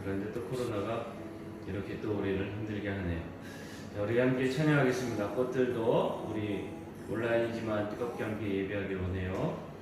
그런데 또 코로나가 이렇게 또 우리를 힘들게 하네요. 자, 우리 함께 찬양하겠습니다. 꽃들도 우리 온라인이지만 뜨겁게 함께 예배하기로 하네요.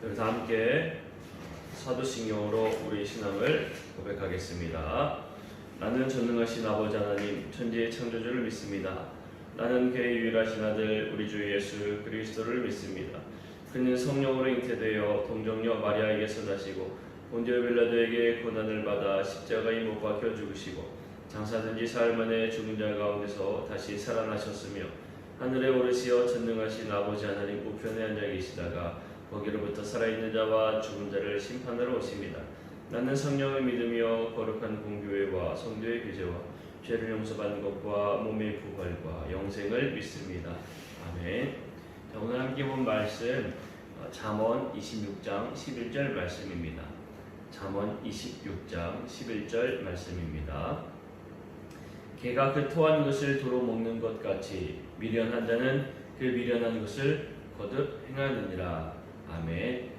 그래서 함께 사도신경으로 우리의 신앙을 고백하겠습니다. 나는 전능하신 아버지 하나님 천지의 창조주를 믿습니다. 나는 그의 유일하신 아들 우리 주 예수 그리스도를 믿습니다. 그는 성령으로 잉태되어 동정녀 마리아에게서 나시고 본디오 빌라도에게 고난을 받아 십자가에 못 박혀 죽으시고 장사된 지 사흘 만에 죽은 자 가운데서 다시 살아나셨으며 하늘에 오르시어 전능하신 아버지 하나님 우편에 앉아 계시다가 거기로부터 살아있는 자와 죽은 자를 심판하러 오십니다. 나는 성령을 믿으며 거룩한 공교회와 성도의 교제와 죄를 용서받는 것과 몸의 부활과 영생을 믿습니다. 아멘. 자, 오늘 함께 본 말씀 잠언 26장 11절 말씀입니다. 잠언 26장 11절 말씀입니다. 개가 그 토한 것을 도로 먹는 것 같이 미련한 자는 그 미련한 것을 거듭 행하느니라. 아멘.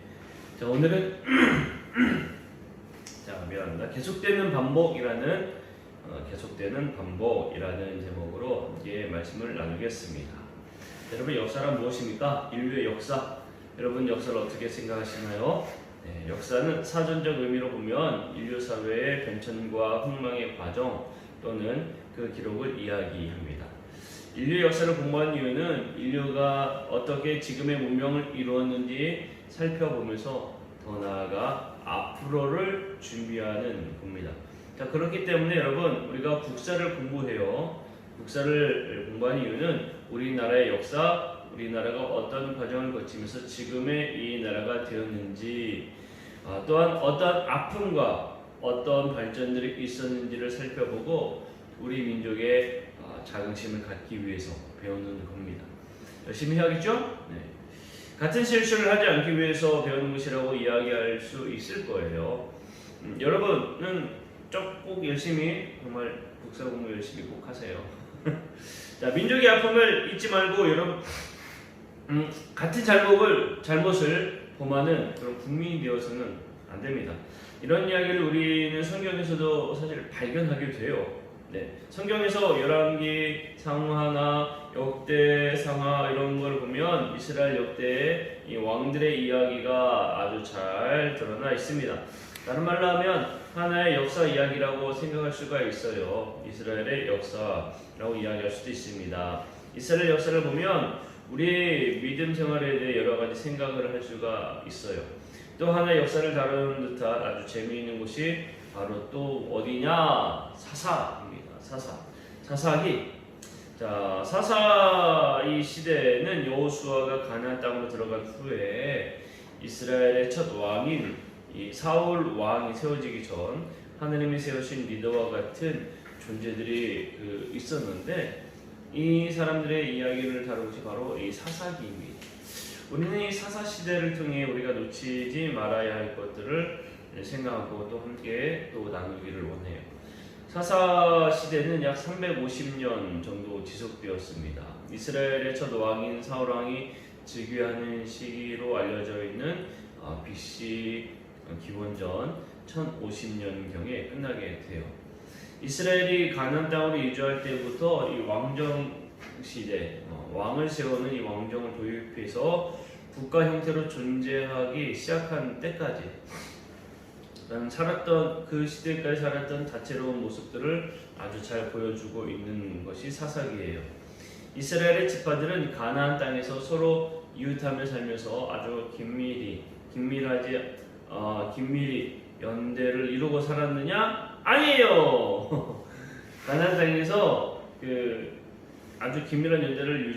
자, 오늘은 계속되는 반복이라는 제목으로 함께 말씀을 나누겠습니다. 여러분, 역사란 무엇입니까? 인류의 역사. 여러분, 역사를 어떻게 생각하시나요? 네, 역사는 사전적 의미로 보면 인류 사회의 변천과 흥망의 과정 또는 그 기록을 이야기합니다. 인류 역사를 공부하는 이유는 인류가 어떻게 지금의 문명을 이루었는지 살펴보면서 더 나아가 앞으로를 준비하는 겁니다. 자, 그렇기 때문에 여러분, 우리가 국사를 공부해요. 국사를 공부하는 이유는 우리나라의 역사, 우리나라가 어떤 과정을 거치면서 지금의 이 나라가 되었는지, 또한 어떤 아픔과 어떤 발전들이 있었는지를 살펴보고 우리 민족의 자긍심을 갖기 위해서 배우는 겁니다. 열심히 해야겠죠? 네. 같은 실수를 하지 않기 위해서 배우는 것이라고 이야기할 수 있을 거예요. 여러분은 꼭 열심히 정말 국사 공부 열심히 꼭 하세요. 자, 민족의 아픔을 잊지 말고 여러분 같은 잘못을 범하는 그런 국민이 되어서는 안 됩니다. 이런 이야기를 우리는 성경에서도 사실 발견하게 돼요. 네, 성경에서 열왕기 상하나 역대 상하 이런 걸 보면 이스라엘 역대의 이 왕들의 이야기가 아주 잘 드러나 있습니다. 다른 말로 하면 하나의 역사 이야기라고 생각할 수가 있어요. 이스라엘의 역사라고 이야기할 수도 있습니다. 이스라엘 역사를 보면 우리의 믿음 생활에 대해 여러 가지 생각을 할 수가 있어요. 또 하나의 역사를 다루는 듯한 아주 재미있는 곳이 바로 또 어디냐? 사사입니다. 사사기. 자, 사사 이 시대는 여호수아가 가나안 땅으로 들어간 후에 이스라엘의 첫 왕인 이 사울 왕이 세워지기 전 하느님이 세우신 리더와 같은 존재들이 있었는데 이 사람들의 이야기를 다룬 것이 바로 이 사사기입니다. 우리는 이 사사 시대를 통해 우리가 놓치지 말아야 할 것들을 생각하고 또 함께 또 나누기를 원해요. 사사 시대는 약 350년 정도 지속되었습니다. 이스라엘의 첫 왕인 사울 왕이 즉위하는 시기로 알려져 있는 BC 기원전 1050년경에 끝나게 돼요. 이스라엘이 가나안 땅으로 이주할 때부터 이 왕정 시대, 왕을 세우는 이 왕정을 도입해서 국가 형태로 존재하기 시작한 때까지 살았던 그 시대까지 살았던 다채로운 모습들을 아주 잘 보여주고 있는 것이 사사기예요. 이스라엘의 지파들은 가나안 땅에서 서로 이웃하며 살면서 아주 긴밀히 연대를 이루고 살았느냐? 아니에요. 가나안 땅에서 아주 긴밀한 연대를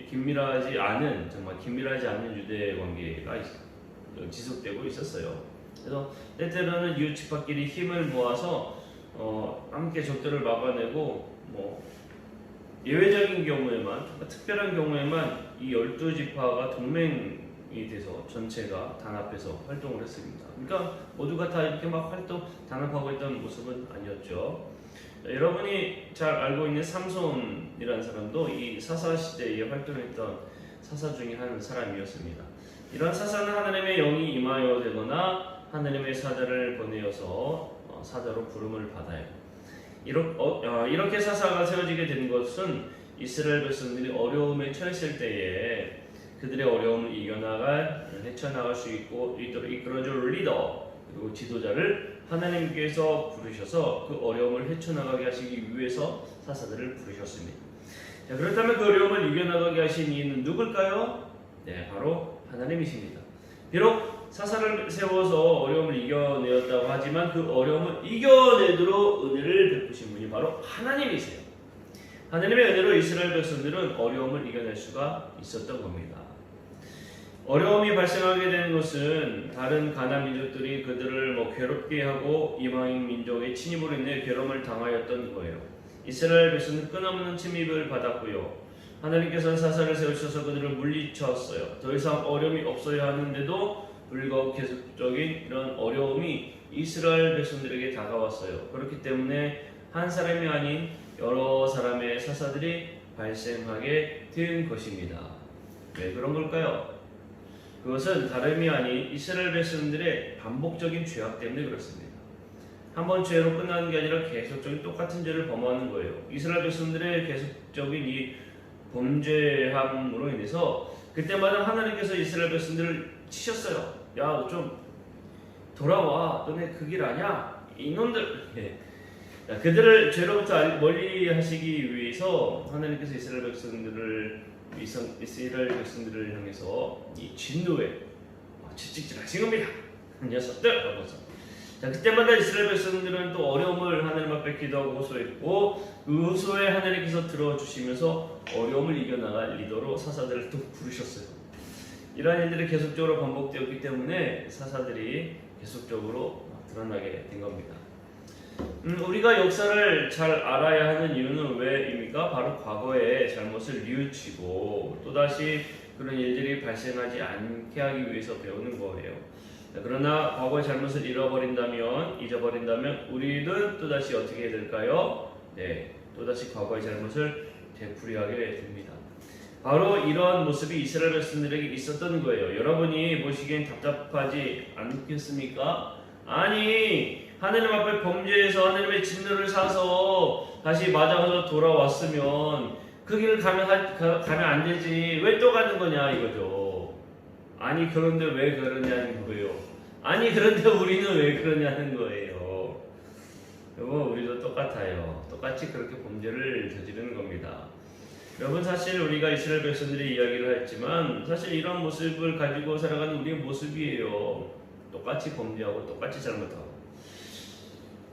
긴밀하지 않은 유대 관계가 지속되고 있었어요. 그래서 때때로는 이웃 지파끼리 힘을 모아서 함께 적들을 막아내고 예외적인 경우에만 특별한 경우에만 이 12지파가 동맹이 돼서 전체가 단합해서 활동을 했습니다. 그러니까 모두가 다 이렇게 막 단합하고 있던 모습은 아니었죠. 여러분이 잘 알고 있는 삼손이라는 사람도 이 사사 시대에 활동했던 사사 중에 한 사람이었습니다. 이런 사사는 하나님의 영이 임하여 되거나 하나님의 사자를 보내어서 사자로 부름을 받아요. 이렇게 사사가 세워지게 된 것은 이스라엘 백성들이 어려움에 처했을 때에 그들의 어려움을 헤쳐나갈 수 있도록 이끌어줄 리더 그리고 지도자를 하나님께서 부르셔서 그 어려움을 헤쳐나가게 하시기 위해서 사사들을 부르셨습니다. 자, 그렇다면 그 어려움을 이겨나가게 하신 이는 누굴까요? 네, 바로 하나님이십니다. 비록 사사를 세워서 어려움을 이겨내었다고 하지만 그 어려움을 이겨내도록 은혜를 베푸신 분이 바로 하나님이세요. 하나님의 은혜로 이스라엘 백성들은 어려움을 이겨낼 수가 있었던 겁니다. 어려움이 발생하게 되는 것은 다른 가나안 민족들이 그들을 괴롭게 하고 이방인 민족의 침입으로 인해 괴로움을 당하였던 거예요. 이스라엘 백성은 끊임없는 침입을 받았고요. 하나님께서는 사사를 세우셔서 그들을 물리쳤어요. 더 이상 어려움이 없어야 하는데도 불구하고 계속적인 이런 어려움이 이스라엘 백성들에게 다가왔어요. 그렇기 때문에 한 사람이 아닌 여러 사람의 사사들이 발생하게 된 것입니다. 왜 그런 걸까요? 그것은 다름이 아닌 이스라엘 백성들의 반복적인 죄악 때문에 그렇습니다. 한 번 죄로 끝나는 게 아니라 계속적인 똑같은 죄를 범하는 거예요. 이스라엘 백성들의 계속적인 이 범죄함으로 인해서 그때마다 하나님께서 이스라엘 백성들을 치셨어요. 야, 너 좀 돌아와. 너네 그 길 아냐? 이놈들. 그들을 죄로부터 멀리 하시기 위해서 하나님께서 이스라엘 백성들을 향해서 이 진노에 채찍질하신 겁니다. 녀석들 하면서. 자, 그때마다 이스라엘 백성들은 또 어려움을 하나님 앞에 기도하고 호소했고 그 호소에 하나님께서 들어주시면서 어려움을 이겨나갈 리더로 사사들을 또 부르셨어요. 이러한 일들이 계속적으로 반복되었기 때문에 사사들이 계속적으로 드러나게 된 겁니다. 우리가 역사를 잘 알아야 하는 이유는 왜입니까? 바로 과거의 잘못을 뉘우치고 또다시 그런 일들이 발생하지 않게 하기 위해서 배우는 거예요. 그러나 과거의 잘못을 잊어버린다면 우리는 또다시 어떻게 해야 될까요? 네, 또다시 과거의 잘못을 되풀이하게 됩니다. 바로 이런 모습이 이스라엘 백성들에게 있었던 거예요. 여러분이 보시기엔 답답하지 않겠습니까? 아니, 하느님 앞에 범죄해서 하느님의 진노를 사서 다시 맞아서 돌아왔으면 그 길을 가면 안 되지. 왜 또 가는 거냐 이거죠. 아니, 그런데 왜 그러냐는 거예요. 아니, 그런데 우리는 왜 그러냐는 거예요. 여러분, 우리도 똑같아요. 똑같이 그렇게 범죄를 저지르는 겁니다. 여러분, 사실 우리가 이스라엘 백성들의 이야기를 했지만 사실 이런 모습을 가지고 살아가는 우리의 모습이에요. 똑같이 범죄하고 똑같이 잘못하고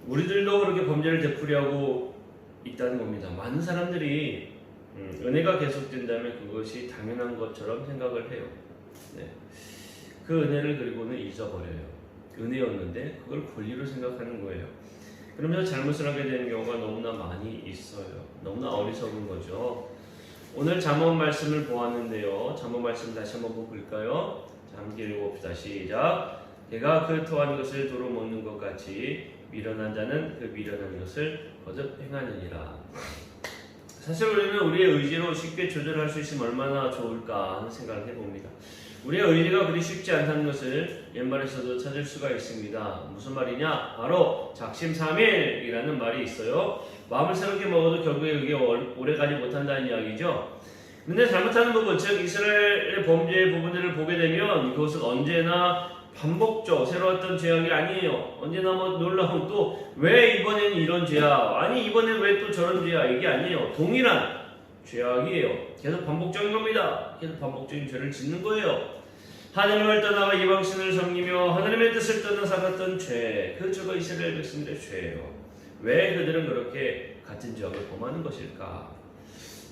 우리들도 그렇게 범죄를 되풀이하고 있다는 겁니다. 많은 사람들이 은혜가 계속된다면 그것이 당연한 것처럼 생각을 해요. 네. 그 은혜를 그리고는 잊어버려요. 은혜였는데 그걸 권리로 생각하는 거예요. 그러면서 잘못을 하게 되는 경우가 너무나 많이 있어요. 너무나 어리석은 거죠. 오늘 잠언 말씀을 보았는데요. 잠언 말씀 다시 한번 볼까요? 자, 함께 읽어봅시다. 시작. 개가 그 토한 것을 도로 먹는 것 같이 미련한 자는 그 미련한 것을 거듭 행하느니라. 사실 우리는 우리의 의지로 쉽게 조절할 수 있으면 얼마나 좋을까 하는 생각을 해봅니다. 우리의 의지가 그리 쉽지 않다는 것을 옛말에서도 찾을 수가 있습니다. 무슨 말이냐? 바로 작심삼일이라는 말이 있어요. 마음을 새롭게 먹어도 결국에 그게 오래가지 못한다는 이야기죠. 근데 잘못하는 부분, 즉 이스라엘의 범죄의 부분들을 보게 되면 그것은 언제나 반복적 새로웠던 죄악이 아니에요. 언제나 놀라운 또 왜 이번에는 이런 죄악, 아니 이번엔 왜 또 저런 죄악, 이게 아니에요. 동일한 죄악이에요. 계속 반복적인 겁니다. 계속 반복적인 죄를 짓는 거예요. 하나님을 떠나가 이방신을 섬기며 하나님의 뜻을 떠나 살았던 죄, 그 저거 이스라엘 백성들의 죄예요. 왜 그들은 그렇게 같은 죄악을 범하는 것일까?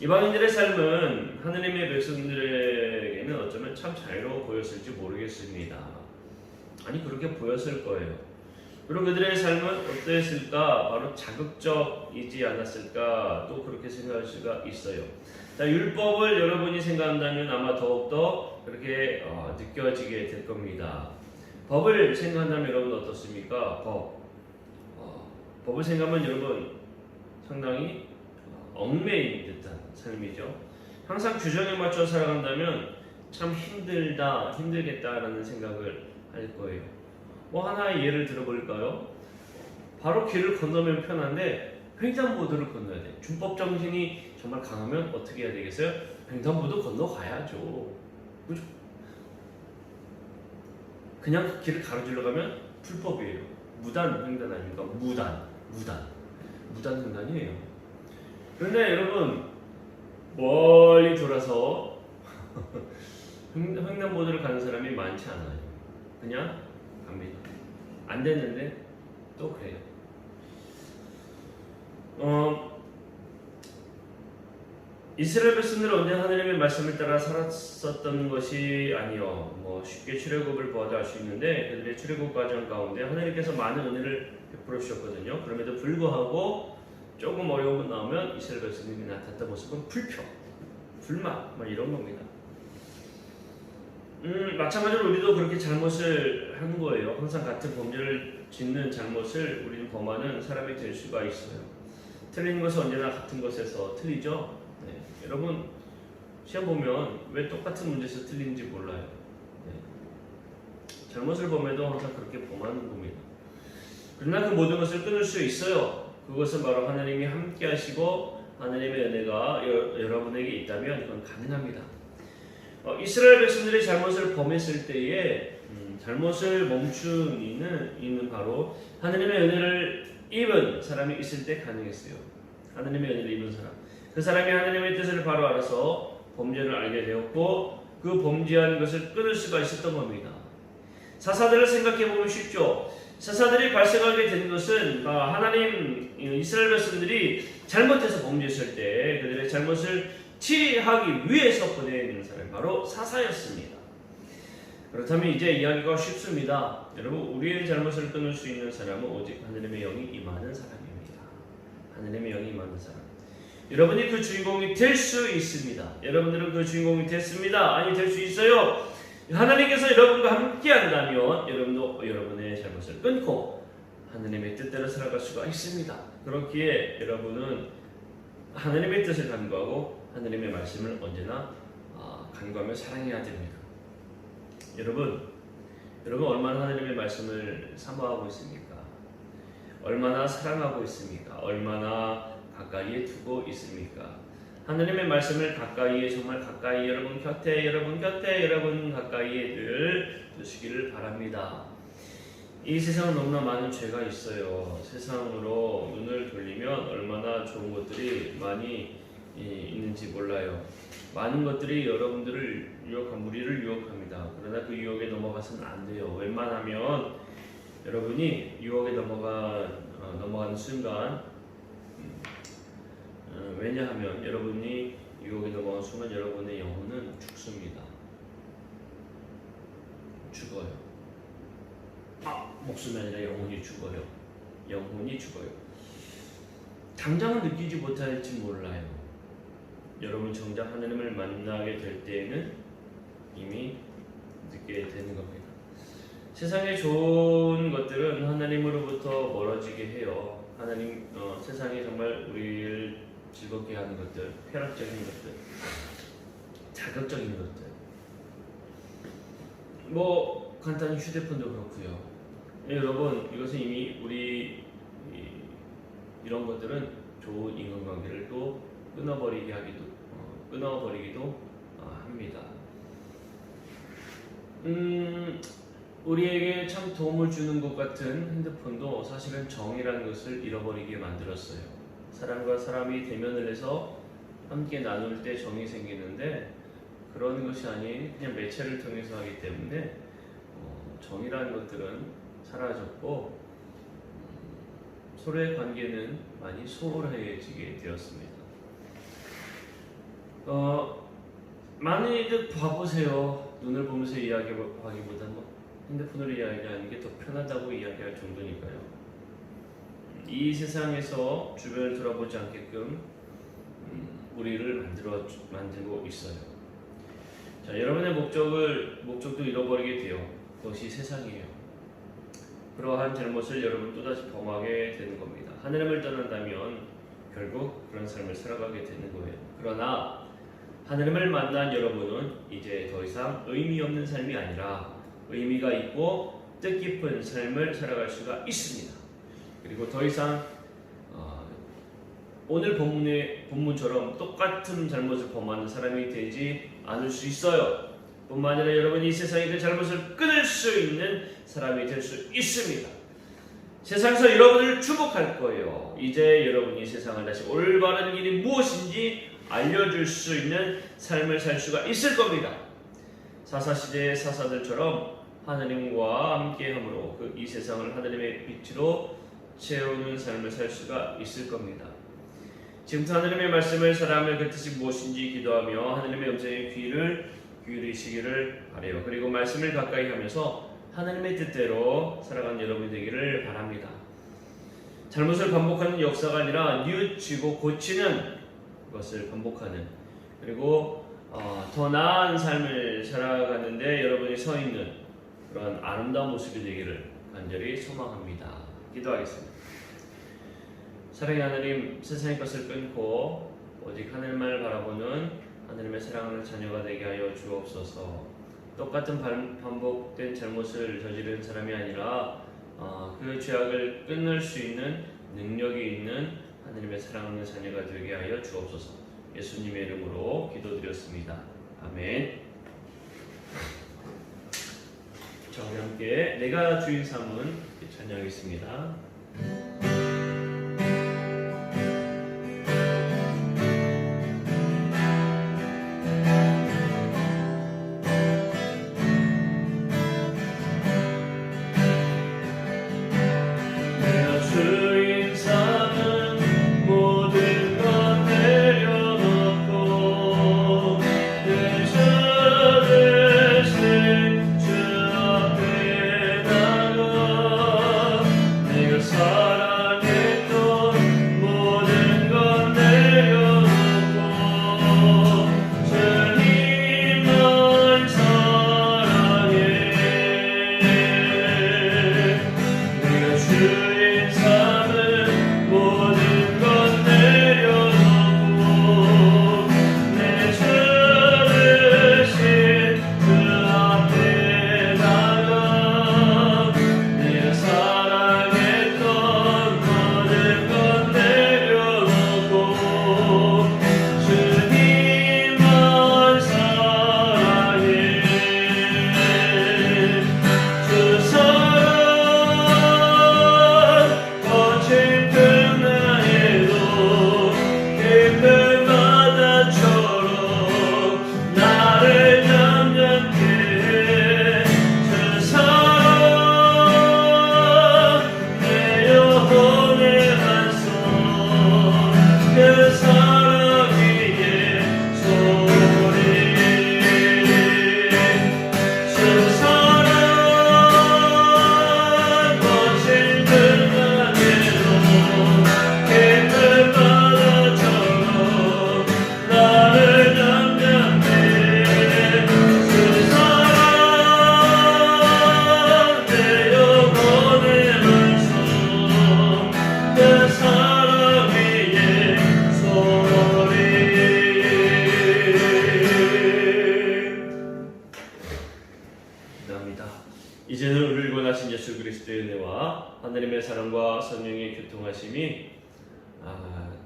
이방인들의 삶은 하나님의 백성들에게는 어쩌면 참 자유로워 보였을지 모르겠습니다. 아니, 그렇게 보였을 거예요. 그리고 그들의 삶은 어땠을까? 바로 자극적이지 않았을까? 또 그렇게 생각할 수가 있어요. 자, 율법을 여러분이 생각한다면 아마 더욱더 그렇게 느껴지게 될 겁니다. 법을 생각한다면 여러분 어떻습니까? 법을 생각하면 여러분 상당히 얽매인 듯한 삶이죠. 항상 규정에 맞춰 살아간다면 참 힘들겠다라는 생각을 할 거예요. 하나의 예를 들어볼까요? 바로 길을 건너면 편한데 횡단보도를 건너야 돼. 준법 정신이 정말 강하면 어떻게 해야 되겠어요? 횡단보도 건너가야죠. 그죠? 그냥 그 길을 가로질러 가면 불법이에요. 무단 횡단 아닙니까? 무단 횡단이에요. 그런데 여러분 멀리 돌아서 횡단보도를 가는 사람이 많지 않아요. 그냥 갑니다. 안 됐는데 또 그래요. 이스라엘 백성들은 언제나 하나님의 말씀을 따라 살았었던 것이 아니요. 쉽게 출애굽을 보아도 알 수 있는데 그들의 출애굽 과정 가운데 하나님께서 많은 은혜를 베풀어 주셨거든요. 그럼에도 불구하고 조금 어려움이 나오면 이스라엘 백성들이 나타났던 모습은 불만 이런 겁니다. 마찬가지로 우리도 그렇게 잘못을 하는 거예요. 항상 같은 범죄를 짓는 잘못을 우리는 범하는 사람이 될 수가 있어요. 틀린 것은 언제나 같은 것에서 틀리죠. 네. 여러분 시험 보면 왜 똑같은 문제에서 틀린지 몰라요. 네. 잘못을 범해도 항상 그렇게 범하는 겁니다. 그러나 그 모든 것을 끊을 수 있어요. 그것은 바로 하나님이 함께 하시고 하나님의 은혜가 여러분에게 있다면 그건 가능합니다. 이스라엘 백성들이 잘못을 범했을 때에 잘못을 멈추는 바로 하나님의 은혜를 입은 사람이 있을 때 가능했어요. 하나님의 은혜를 입은 사람, 그 사람이 하나님의 뜻을 바로 알아서 범죄를 알게 되었고 그 범죄한 것을 끊을 수가 있었던 겁니다. 사사들을 생각해보면 쉽죠. 사사들이 발생하게 된 것은 하나님 이스라엘 백성들이 잘못해서 범죄했을 때 그들의 잘못을 치하기 위해서 보내는 사람이 바로 사사였습니다. 그렇다면 이제 이야기가 쉽습니다. 여러분, 우리의 잘못을 끊을 수 있는 사람은 오직 하나님의 영이 임하는 사람입니다. 하나님의 영이 임하는 사람. 여러분이 그 주인공이 될 수 있습니다. 여러분들은 그 주인공이 됐습니다. 아니, 될 수 있어요. 하나님께서 여러분과 함께 한다면 여러분도 여러분의 잘못을 끊고 하나님의 뜻대로 살아갈 수가 있습니다. 그렇기에 여러분은 하나님의 뜻을 간구하고 하나님의 말씀을 언제나 간구하며 사랑해야 됩니다. 여러분 얼마나 하나님의 말씀을 사모하고 있습니까? 얼마나 사랑하고 있습니까? 얼마나 가까이에 두고 있습니까? 하나님의 말씀을 가까이에, 정말 가까이, 여러분 곁에 여러분 가까이에 늘 두시기를 바랍니다. 이 세상은 너무나 많은 죄가 있어요. 세상으로 눈을 돌리면 얼마나 좋은 것들이 많이 있는지 몰라요. 많은 것들이 여러분들을 우리를 유혹합니다. 그러나 그 유혹에 넘어가서는 안 돼요. 웬만하면 여러분이 유혹에 넘어가는 순간, 왜냐하면 여러분이 유혹에 넘어가는 순간 여러분의 영혼은 죽습니다. 죽어요. 목숨이 아니라 영혼이 죽어요. 영혼이 죽어요. 당장은 느끼지 못할지 몰라요. 여러분 정작 하나님을 만나게 될 때에는 이미 느끼게 되는 겁니다. 세상의 좋은 것들은 하나님으로부터 멀어지게 해요. 세상이 정말 우리를 즐겁게 하는 것들, 쾌락적인 것들, 자극적인 것들, 간단히 휴대폰도 그렇고요. 여러분, 이것은 이미 이런 것들은 좋은 인간관계를 또 끊어버리기도 합니다. 우리에게 참 도움을 주는 것 같은 핸드폰도 사실은 정이라는 것을 잃어버리게 만들었어요. 사람과 사람이 대면을 해서 함께 나눌 때 정이 생기는데 그런 것이 아닌 그냥 매체를 통해서 하기 때문에 정이라는 것들은 사라졌고 서로의 관계는 많이 소홀해지게 되었습니다. 많이들 봐보세요. 눈을 보면서 이야기하기보다 핸드폰으로 이야기하는 게 더 편하다고 이야기할 정도니까요. 이 세상에서 주변을 돌아보지 않게끔 우리를 만들고 있어요. 자, 여러분의 목적도 잃어버리게 돼요. 그것이 세상이에요. 그러한 잘못을 여러분 또다시 범하게 되는 겁니다. 하나님을 떠난다면 결국 그런 삶을 살아가게 되는 거예요. 그러나 하나님을 만난 여러분은 이제 더 이상 의미 없는 삶이 아니라 의미가 있고 뜻깊은 삶을 살아갈 수가 있습니다. 그리고 더 이상 오늘 본문처럼 똑같은 잘못을 범하는 사람이 되지 않을 수 있어요. 뿐만 아니라 여러분이 이 세상에 그 잘못을 끊을 수 있는 사람이 될 수 있습니다. 세상에서 여러분을 축복할 거예요. 이제 여러분이 세상을 다시 올바른 길이 무엇인지 알려줄 수 있는 삶을 살 수가 있을 겁니다. 사사시대의 사사들처럼 하나님과 함께함으로 이 세상을 하나님의 빛으로 채우는 삶을 살 수가 있을 겁니다. 지금부터 하나님의 말씀을 사랑하며 그 뜻이 무엇인지 기도하며 하나님의 음성에 귀를 기울이시기를 바라요. 그리고 말씀을 가까이 하면서 하나님의 뜻대로 살아가는 여러분이 되기를 바랍니다. 잘못을 반복하는 역사가 아니라 뉘우치고 고치는 것을 반복하는, 그리고 더 나은 삶을 살아가는데 여러분이 서 있는 그런 아름다운 모습이 되기를 간절히 소망합니다. 기도하겠습니다. 사랑의 하나님, 세상의 것을 끊고 오직 하늘만을 바라보는 하나님의 사랑하는 자녀가 되게 하여 주옵소서. 똑같은 반복된 잘못을 저지른 사람이 아니라 그 죄악을 끊을 수 있는 능력이 있는 하나님의 사랑하는 자녀가 되게 하여 주옵소서. 예수님의 이름으로 기도드렸습니다. 아멘. 자, 우리 함께 내가 주인 삼은 찬양하겠습니다. 사랑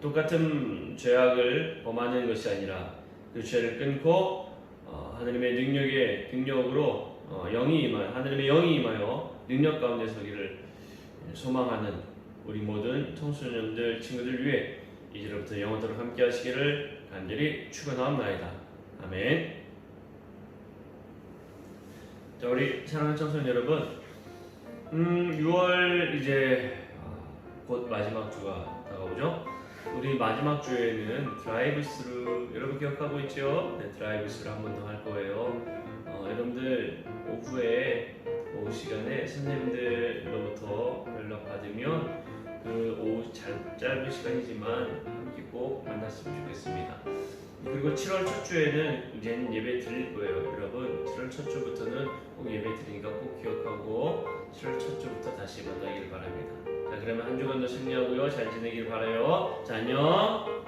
똑같은 죄악을 범하는 것이 아니라 그 죄를 끊고 하나님의 능력으로 영이 임하여 하나님의 영이 임하여 능력 가운데 서기를 소망하는 우리 모든 청소년들 친구들 위해 이제부터 영원토록 함께 하시기를 간절히 축원하옵나이다. 아멘. 자, 우리 사랑하는 청소년 여러분, 6월 이제 곧 마지막 주가 다가오죠. 우리 마지막 주에는 드라이브스루 여러분 기억하고 있죠? 네, 드라이브스루 한 번 더 할 거예요. 여러분들 오후에 오후 시간에 선생님들로부터 연락 받으면 그 오후 짧은 시간이지만 함께 꼭 만났으면 좋겠습니다. 그리고 7월 첫 주에는 이제는 예배 드릴 거예요. 여러분 7월 첫 주부터는 꼭 예배 드리니까 꼭 기억하고 7월 첫 주부터 다시 만나길 바랍니다. 자, 그러면 한 주간도 승리하고요. 잘 지내길 바라요. 자, 안녕.